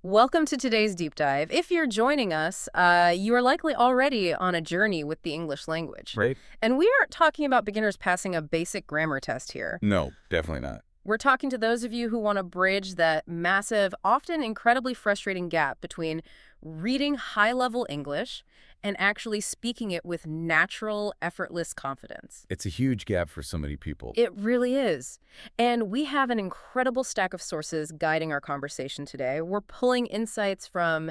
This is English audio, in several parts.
Welcome to today's deep dive. If you're joining us, you are likely already on a journey with the English language. Right? And we aren't talking about beginners passing a basic grammar test here. No, definitely not. We're talking to those of you who want to bridge that massive, often incredibly frustrating gap between reading high-level English and actually speaking it with natural, effortless confidence. It's a huge gap for so many people. It really is. And we have an incredible stack of sources guiding our conversation today. We're pulling insights from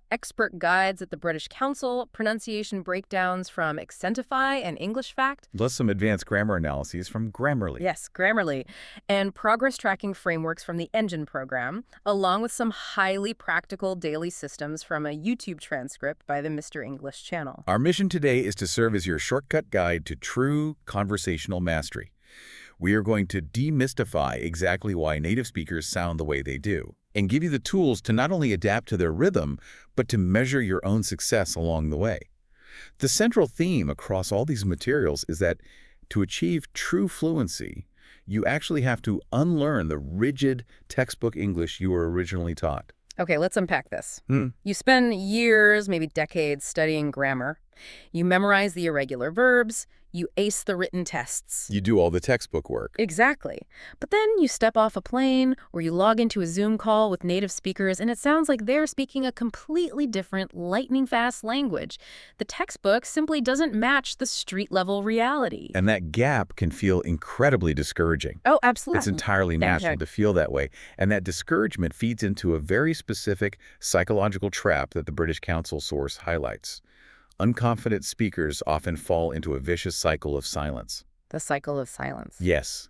expert guides at the British Council, pronunciation breakdowns from Accentify and English Fact. Plus some advanced grammar analyses from Grammarly. Yes, Grammarly, and progress tracking frameworks from the Engine program, along with some highly practical daily systems from a YouTube transcript by the Mr. English channel. Our mission today is to serve as your shortcut guide to true conversational mastery. We are going to demystify exactly why native speakers sound the way they do, and give you the tools to not only adapt to their rhythm, but to measure your own success along the way. The central theme across all these materials is that to achieve true fluency, you actually have to unlearn the rigid textbook English you were originally taught. Okay, let's unpack this. You spend years, maybe decades, studying grammar. You memorize the irregular verbs. You ace the written tests. You do all the textbook work. Exactly. But then you step off a plane or you log into a Zoom call with native speakers and it sounds like they're speaking a completely different, lightning-fast language. The textbook simply doesn't match the street-level reality. And that gap can feel incredibly discouraging. Oh, absolutely. It's entirely natural to feel that way. And that discouragement feeds into a very specific psychological trap that the British Council source highlights. Unconfident speakers often fall into a vicious cycle of silence. The cycle of silence. Yes.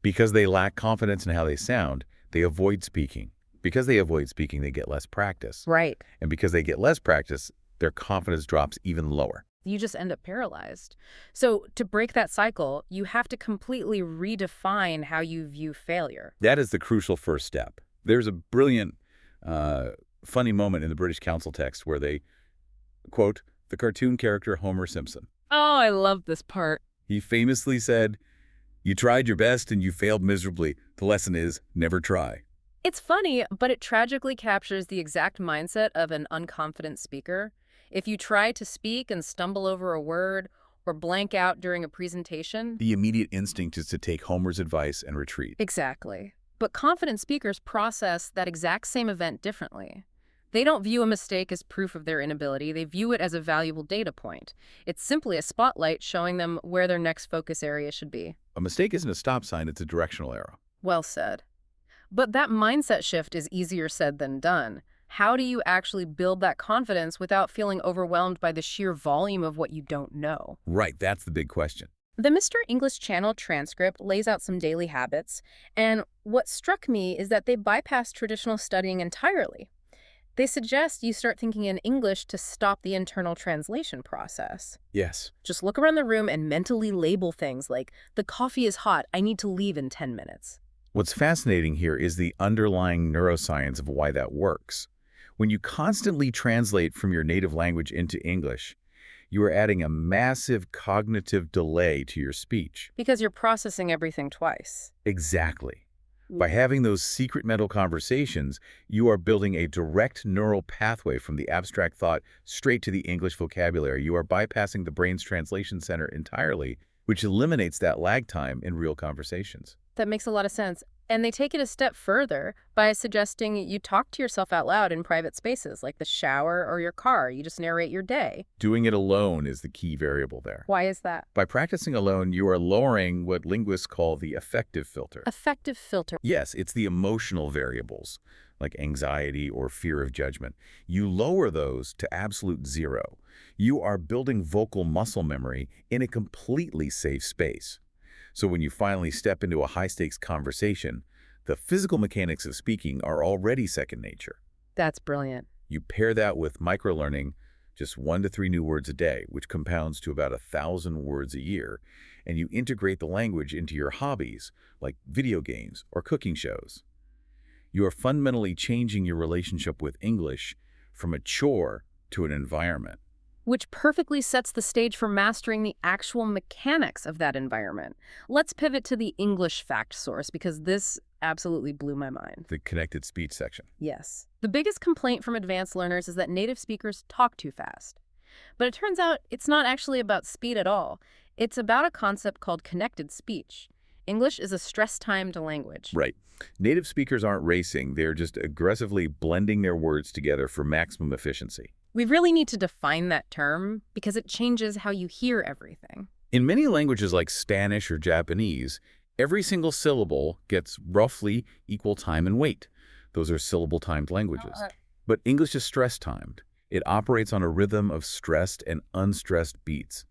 Because they lack confidence in how they sound, they avoid speaking. Because they avoid speaking, they get less practice. Right. And because they get less practice, their confidence drops even lower. You just end up paralyzed. So to break that cycle, you have to completely redefine how you view failure. That is the crucial first step. There's a brilliant, funny moment in the British Council text where they, quote, the cartoon character Homer Simpson. Oh, I love this part. He famously said, "You tried your best and you failed miserably. The lesson is never try." It's funny, but it tragically captures the exact mindset of an unconfident speaker. If you try to speak and stumble over a word or blank out during a presentation. The immediate instinct is to take Homer's advice and retreat. Exactly. But confident speakers process that exact same event differently. They don't view a mistake as proof of their inability. They view it as a valuable data point. It's simply a spotlight showing them where their next focus area should be. A mistake isn't a stop sign, it's a directional arrow. Well said. But that mindset shift is easier said than done. How do you actually build that confidence without feeling overwhelmed by the sheer volume of what you don't know? Right, that's the big question. The Mr. English channel transcript lays out some daily habits, and what struck me is that they bypass traditional studying entirely. They suggest you start thinking in English to stop the internal translation process. Yes. Just look around the room and mentally label things like, the coffee is hot, I need to leave in 10 minutes. What's fascinating here is the underlying neuroscience of why that works. When you constantly translate from your native language into English, you are adding a massive cognitive delay to your speech. Because you're processing everything twice. Exactly. By having those secret mental conversations, you are building a direct neural pathway from the abstract thought straight to the English vocabulary. You are bypassing the brain's translation center entirely, which eliminates that lag time in real conversations. That makes a lot of sense. And they take it a step further by suggesting you talk to yourself out loud in private spaces, like the shower or your car. You just narrate your day. Doing it alone is the key variable there. Why is that? By practicing alone, you are lowering what linguists call the affective filter. Affective filter. Yes, it's the emotional variables, like anxiety or fear of judgment. You lower those to absolute zero. You are building vocal muscle memory in a completely safe space. So when you finally step into a high-stakes conversation, the physical mechanics of speaking are already second nature. That's brilliant. You pair that with microlearning, just 1 to 3 new words a day, which compounds to about 1,000 words a year, and you integrate the language into your hobbies, like video games or cooking shows. You are fundamentally changing your relationship with English from a chore to an environment. Which perfectly sets the stage for mastering the actual mechanics of that environment. Let's pivot to the English fact source, because this absolutely blew my mind. The connected speech section. Yes. The biggest complaint from advanced learners is that native speakers talk too fast. But it turns out it's not actually about speed at all. It's about a concept called connected speech. English is a stress-timed language. Right. Native speakers aren't racing. They're just aggressively blending their words together for maximum efficiency. We really need to define that term because it changes how you hear everything. In many languages like Spanish or Japanese, every single syllable gets roughly equal time and weight. Those are syllable-timed languages. But English is stress-timed. It operates on a rhythm of stressed and unstressed beats.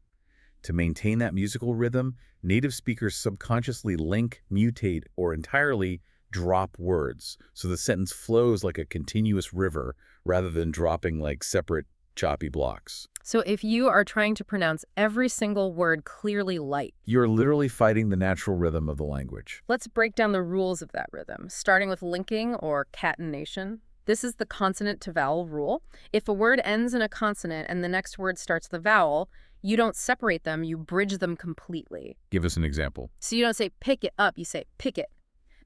To maintain that musical rhythm, native speakers subconsciously link, mutate, or entirely drop words, so the sentence flows like a continuous river rather than dropping like separate, choppy blocks. So if you are trying to pronounce every single word clearly light, You're literally fighting the natural rhythm of the language. let's break down the rules of that rhythm, starting with linking or catenation. This is the consonant to vowel rule. If a word ends in a consonant and the next word starts the vowel, you don't separate them, you bridge them completely. Give us an example. So you don't say pick it up, you say pick it.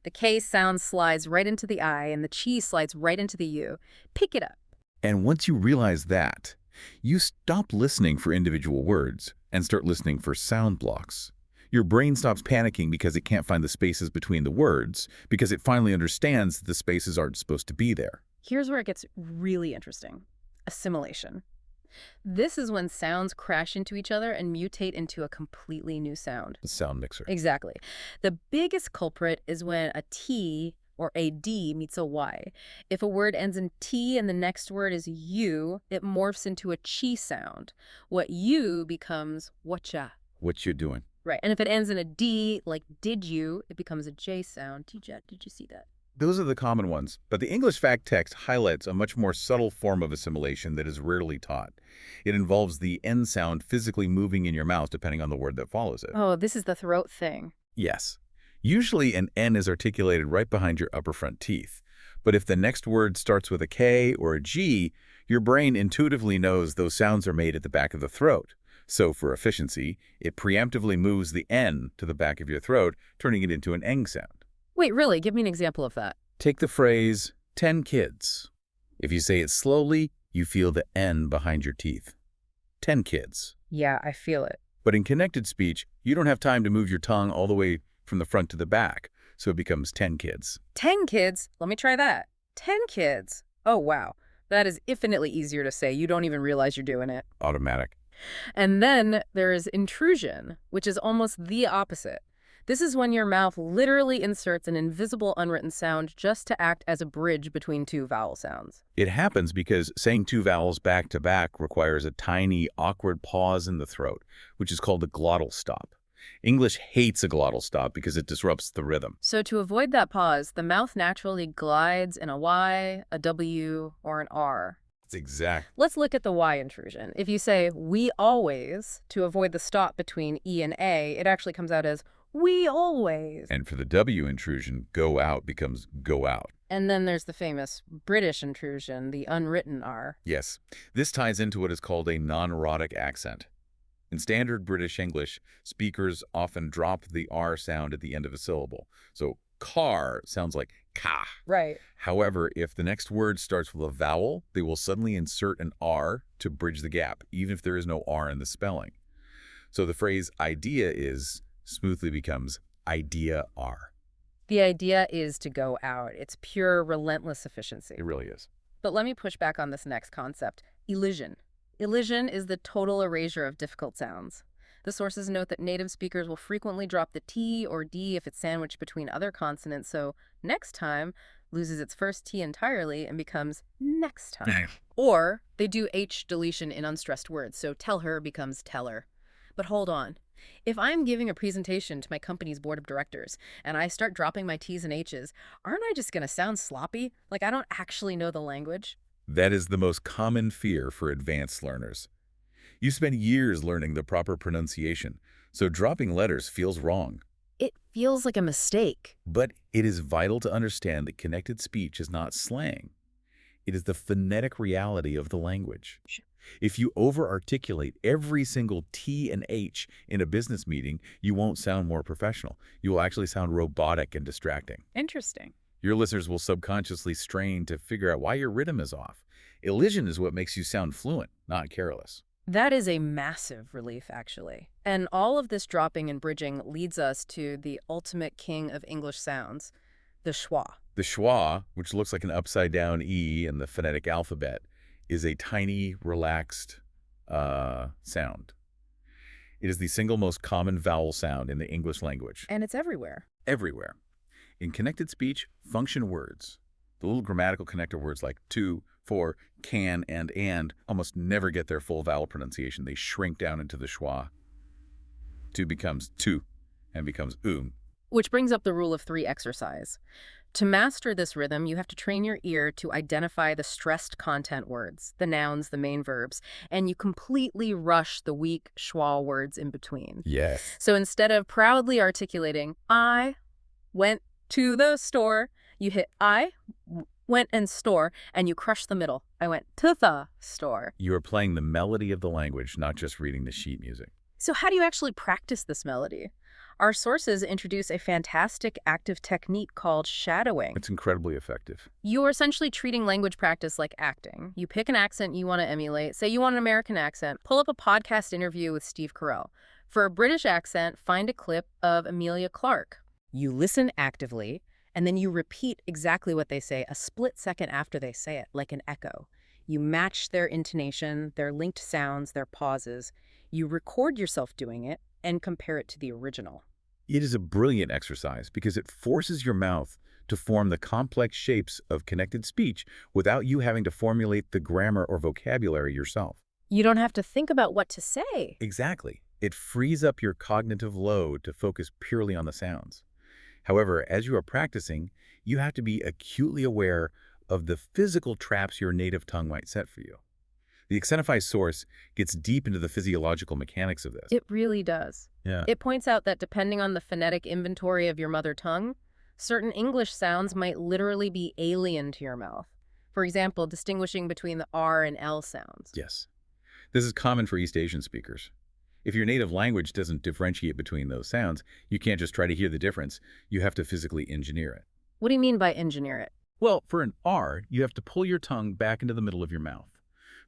The K sound slides right into the I and the chi slides right into the U. Pick it up. And once you realize that, you stop listening for individual words and start listening for sound blocks. Your brain stops panicking because it can't find the spaces between the words, because it finally understands that the spaces aren't supposed to be there. Here's where it gets really interesting. Assimilation. This is when sounds crash into each other and mutate into a completely new sound. The sound mixer. Exactly. The biggest culprit is when a T or a D meets a Y. If a word ends in T and the next word is U, it morphs into a chi sound. What U becomes whatcha. What you doing? Right. And if it ends in a D, like did you, it becomes a J sound. Did you see that? Those are the common ones, but the English fact text highlights a much more subtle form of assimilation that is rarely taught. It involves the N sound physically moving in your mouth depending on the word that follows it. Oh, this is the throat thing. Yes. Usually an N is articulated right behind your upper front teeth. But if the next word starts with a K or a G, your brain intuitively knows those sounds are made at the back of the throat. So for efficiency, it preemptively moves the N to the back of your throat, turning it into an eng sound. Wait, really? Give me an example of that. Take the phrase, 10 kids. If you say it slowly, you feel the N behind your teeth. 10 kids. Yeah, I feel it. But in connected speech, you don't have time to move your tongue all the way from the front to the back, so it becomes 10 kids. 10 kids? Let me try that. 10 kids. Oh, wow. That is infinitely easier to say. You don't even realize you're doing it. Automatic. And then there is intrusion, which is almost the opposite. This is when your mouth literally inserts an invisible unwritten sound just to act as a bridge between two vowel sounds. It happens because saying two vowels back to back requires a tiny, awkward pause in the throat, which is called a glottal stop. English hates a glottal stop because it disrupts the rhythm. So to avoid that pause, the mouth naturally glides in a Y, a W, or an R. It's exact. Let's look at the Y intrusion. If you say we always to avoid the stop between E and A, it actually comes out as we always. And for the W intrusion, go out becomes go out. And then there's the famous British intrusion, the unwritten R. Yes, this ties into what is called a non-erotic accent. In standard British English, speakers often drop the R sound at the end of a syllable. So car sounds like ka. Right. However, if the next word starts with a vowel, they will suddenly insert an R to bridge the gap, even if there is no R in the spelling. So the phrase idea is smoothly becomes idea R. The idea is to go out. It's pure, relentless efficiency. It really is. But let me push back on this next concept, elision. Elision is the total erasure of difficult sounds. The sources note that native speakers will frequently drop the T or D if it's sandwiched between other consonants, so next time loses its first T entirely and becomes next time. Or they do H deletion in unstressed words, so tell her becomes teller. But hold on. If I'm giving a presentation to my company's board of directors and I start dropping my T's and H's, aren't I just going to sound sloppy? Like I don't actually know the language? That is the most common fear for advanced learners. You spend years learning the proper pronunciation, so dropping letters feels wrong. It feels like a mistake. But it is vital to understand that connected speech is not slang. It is the phonetic reality of the language. If you over-articulate every single T and H in a business meeting, you won't sound more professional. You will actually sound robotic and distracting. Interesting. Your listeners will subconsciously strain to figure out why your rhythm is off. Elision is what makes you sound fluent, not careless. That is a massive relief, actually. And all of this dropping and bridging leads us to the ultimate king of English sounds, the schwa. The schwa, which looks like an upside-down E in the phonetic alphabet, is a tiny, relaxed sound. It is the single most common vowel sound in the English language. And it's everywhere. Everywhere. In connected speech, function words, the little grammatical connector words like to, for, can, and almost never get their full vowel pronunciation. They shrink down into the schwa. To becomes tu and becomes Which brings up the rule of three exercise. To master this rhythm, you have to train your ear to identify the stressed content words, the nouns, the main verbs, and you completely rush the weak schwa words in between. Yes. So instead of proudly articulating, I went to the store, you hit went and store, and you crush the middle. I went to the store. You are playing the melody of the language, not just reading the sheet music. So how do you actually practice this melody? Our sources introduce a fantastic active technique called shadowing. It's incredibly effective. You're essentially treating language practice like acting. You pick an accent you want to emulate. Say you want an American accent. Pull up a podcast interview with Steve Carell. For a British accent, find a clip of Amelia Clark. You listen actively, and then you repeat exactly what they say a split second after they say it, like an echo. You match their intonation, their linked sounds, their pauses. You record yourself doing it and compare it to the original. It is a brilliant exercise because it forces your mouth to form the complex shapes of connected speech without you having to formulate the grammar or vocabulary yourself. You don't have to think about what to say. Exactly. It frees up your cognitive load to focus purely on the sounds. However, as you are practicing, you have to be acutely aware of the physical traps your native tongue might set for you. The Accentify source gets deep into the physiological mechanics of this. It really does. Yeah. It points out that depending on the phonetic inventory of your mother tongue, certain English sounds might literally be alien to your mouth. For example, distinguishing between the R and L sounds. Yes. This is common for East Asian speakers. If your native language doesn't differentiate between those sounds, you can't just try to hear the difference. You have to physically engineer it. What do you mean by engineer it? Well, for an R, you have to pull your tongue back into the middle of your mouth.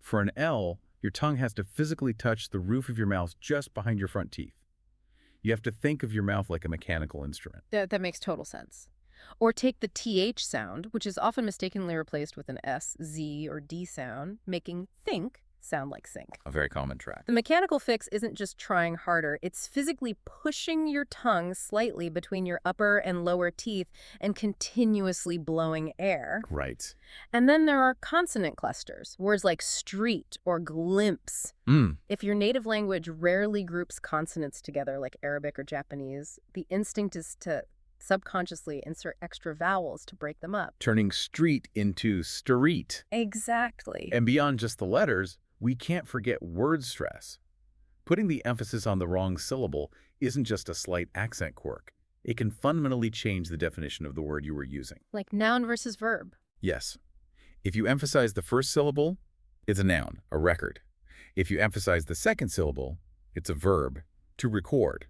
For an L, your tongue has to physically touch the roof of your mouth just behind your front teeth. You have to think of your mouth like a mechanical instrument. That makes total sense. Or take the TH sound, which is often mistakenly replaced with an S, Z, or D sound, making think sound like sink. A very common track. The mechanical fix isn't just trying harder, it's physically pushing your tongue slightly between your upper and lower teeth and continuously blowing air. Right. And then there are consonant clusters, words like street or glimpse. If your native language rarely groups consonants together like Arabic or Japanese, the instinct is to subconsciously insert extra vowels to break them up. Turning street into street. Exactly. And beyond just the letters, we can't forget word stress. Putting the emphasis on the wrong syllable isn't just a slight accent quirk. It can fundamentally change the definition of the word you were using. Like noun versus verb. Yes. If you emphasize the first syllable, it's a noun, a record. If you emphasize the second syllable, it's a verb, to record.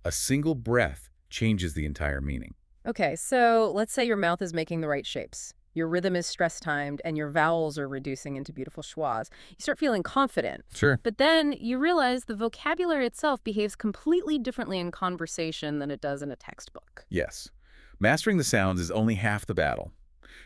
A single breath changes the entire meaning. Okay, so let's say your mouth is making the right shapes. Your rhythm is stress-timed, and your vowels are reducing into beautiful schwas. You start feeling confident. Sure. But then you realize the vocabulary itself behaves completely differently in conversation than it does in a textbook. Yes. Mastering the sounds is only half the battle.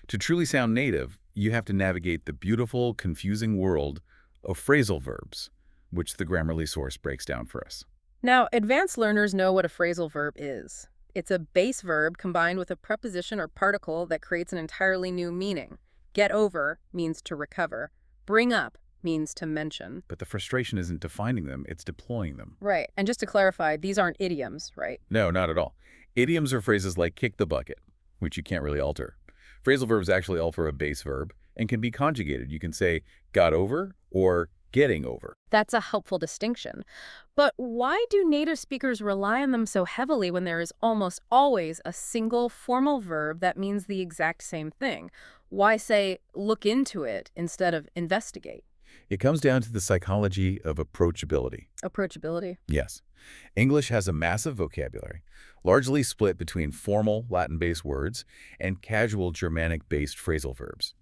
To truly sound native, you have to navigate the beautiful, confusing world of phrasal verbs, which the Grammarly source breaks down for us. Now, advanced learners know what a phrasal verb is. It's a base verb combined with a preposition or particle that creates an entirely new meaning. Get over means to recover. Bring up means to mention. But the frustration isn't defining them, it's deploying them. Right. And just to clarify, these aren't idioms, right? No, not at all. Idioms are phrases like kick the bucket, which you can't really alter. Phrasal verbs actually alter a base verb and can be conjugated. You can say got over or getting over. That's a helpful distinction. But why do native speakers rely on them so heavily when there is almost always a single formal verb that means the exact same thing? Why say look into it instead of investigate? It comes down to the psychology of approachability. Approachability. Yes. English has a massive vocabulary, largely split between formal Latin-based words and casual Germanic-based phrasal verbs.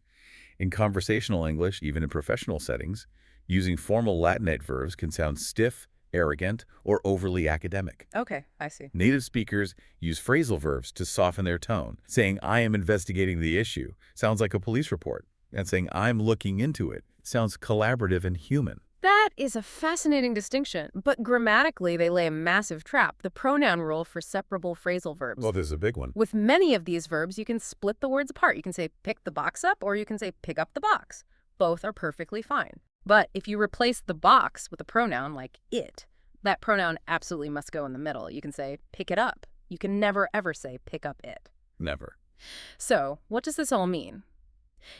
In conversational English, even in professional settings, using formal Latinate verbs can sound stiff, arrogant, or overly academic. Okay, I see. Native speakers use phrasal verbs to soften their tone. Saying, "I am investigating the issue," sounds like a police report, and saying, "I'm looking into it," sounds collaborative and human. That is a fascinating distinction, but grammatically they lay a massive trap, the pronoun rule for separable phrasal verbs. Well, this is a big one. With many of these verbs, you can split the words apart. You can say pick the box up, or you can say pick up the box. Both are perfectly fine. But if you replace the box with a pronoun like it, that pronoun absolutely must go in the middle. You can say pick it up. You can never ever say pick up it. Never. So, what does this all mean?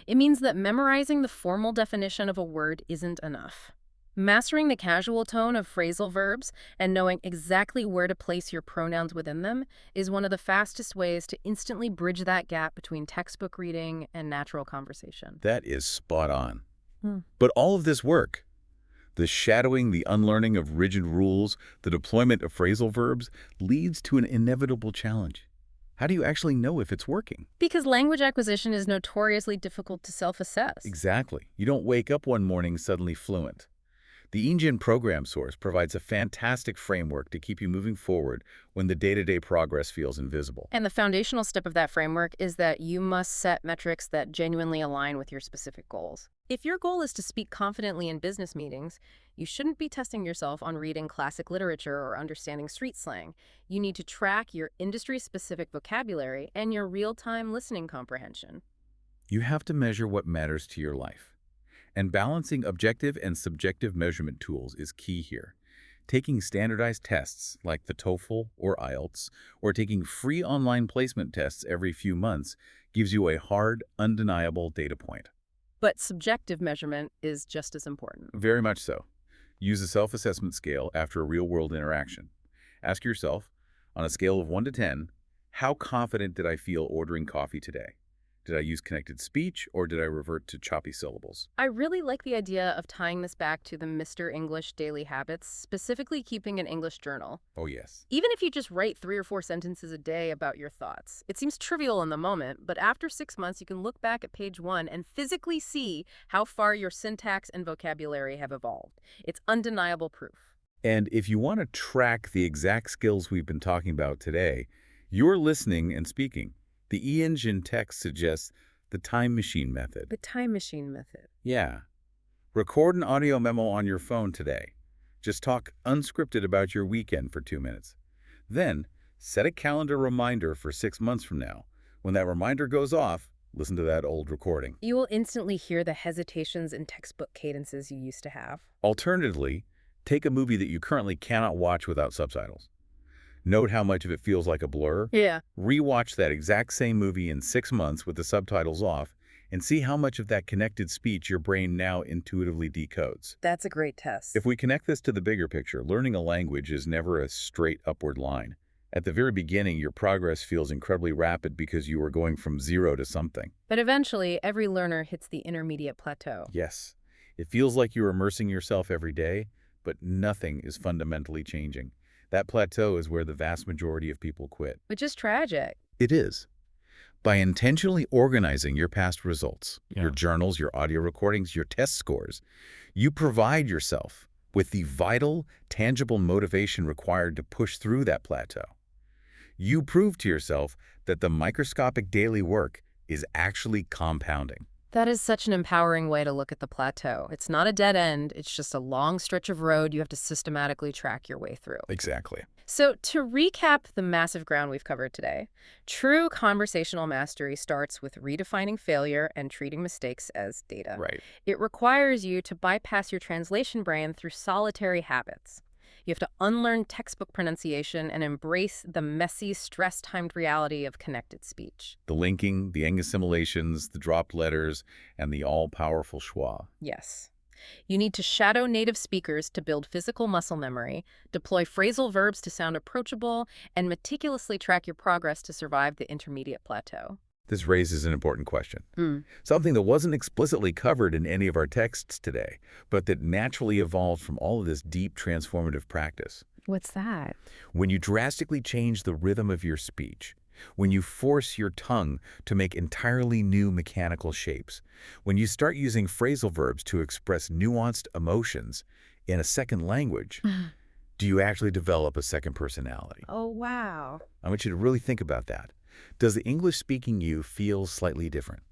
It means that memorizing the formal definition of a word isn't enough. Mastering the casual tone of phrasal verbs and knowing exactly where to place your pronouns within them is one of the fastest ways to instantly bridge that gap between textbook reading and natural conversation. That is spot on. Hmm. But all of this work, the shadowing, the unlearning of rigid rules, the deployment of phrasal verbs, leads to an inevitable challenge. How do you actually know if it's working? Because language acquisition is notoriously difficult to self-assess. Exactly. You don't wake up one morning suddenly fluent. The Engine program source provides a fantastic framework to keep you moving forward when the day-to-day progress feels invisible. And the foundational step of that framework is that you must set metrics that genuinely align with your specific goals. If your goal is to speak confidently in business meetings, you shouldn't be testing yourself on reading classic literature or understanding street slang. You need to track your industry-specific vocabulary and your real-time listening comprehension. You have to measure what matters to your life. And balancing objective and subjective measurement tools is key here. Taking standardized tests like the TOEFL or IELTS, or taking free online placement tests every few months gives you a hard, undeniable data point. But subjective measurement is just as important. Very much so. Use a self-assessment scale after a real-world interaction. Ask yourself, on a scale of 1 to 10, how confident did I feel ordering coffee today? Did I use connected speech, or did I revert to choppy syllables? I really like the idea of tying this back to the Mr. English daily habits, specifically keeping an English journal. Oh, yes. Even if you just write 3 or 4 sentences a day about your thoughts. It seems trivial in the moment, but after 6 months, you can look back at page 1 and physically see how far your syntax and vocabulary have evolved. It's undeniable proof. And if you want to track the exact skills we've been talking about today, you're listening and speaking. The E-Engine text suggests the time machine method. The time machine method. Yeah. Record an audio memo on your phone today. Just talk unscripted about your weekend for 2 minutes. Then, set a calendar reminder for 6 months from now. When that reminder goes off, listen to that old recording. You will instantly hear the hesitations and textbook cadences you used to have. Alternatively, take a movie that you currently cannot watch without subtitles. Note how much of it feels like a blur. Yeah. Rewatch that exact same movie in 6 months with the subtitles off and see how much of that connected speech your brain now intuitively decodes. That's a great test. If we connect this to the bigger picture, learning a language is never a straight upward line. At the very beginning, your progress feels incredibly rapid because you are going from 0 to something. But eventually, every learner hits the intermediate plateau. Yes, it feels like you're immersing yourself every day, but nothing is fundamentally changing. That plateau is where the vast majority of people quit. Which is tragic. It is. By intentionally organizing your past results, your journals, your audio recordings, your test scores, you provide yourself with the vital, tangible motivation required to push through that plateau. You prove to yourself that the microscopic daily work is actually compounding. That is such an empowering way to look at the plateau. It's not a dead end, it's just a long stretch of road you have to systematically track your way through. Exactly. So to recap the massive ground we've covered today, true conversational mastery starts with redefining failure and treating mistakes as data. Right. It requires you to bypass your translation brain through solitary habits. You have to unlearn textbook pronunciation and embrace the messy, stress-timed reality of connected speech. The linking, the assimilations, the dropped letters, and the all-powerful schwa. Yes. You need to shadow native speakers to build physical muscle memory, deploy phrasal verbs to sound approachable, and meticulously track your progress to survive the intermediate plateau. This raises an important question. Hmm. Something that wasn't explicitly covered in any of our texts today, but that naturally evolved from all of this deep transformative practice. What's that? When you drastically change the rhythm of your speech, when you force your tongue to make entirely new mechanical shapes, when you start using phrasal verbs to express nuanced emotions in a second language, do you actually develop a second personality? Oh, wow. I want you to really think about that. Does the English-speaking you feel slightly different?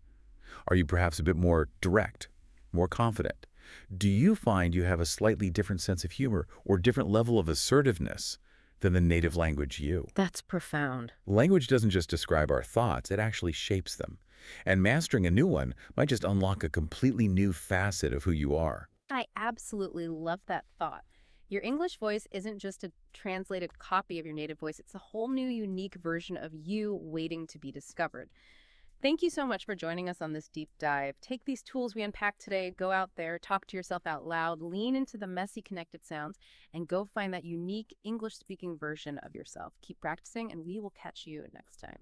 Are you perhaps a bit more direct, more confident? Do you find you have a slightly different sense of humor or different level of assertiveness than the native language you? That's profound. Language doesn't just describe our thoughts, it actually shapes them. And mastering a new one might just unlock a completely new facet of who you are. I absolutely love that thought. Your English voice isn't just a translated copy of your native voice, it's a whole new, unique version of you waiting to be discovered. Thank you so much for joining us on this deep dive. Take these tools we unpacked today, go out there, talk to yourself out loud, lean into the messy connected sounds, and go find that unique English speaking version of yourself. Keep practicing, and we will catch you next time.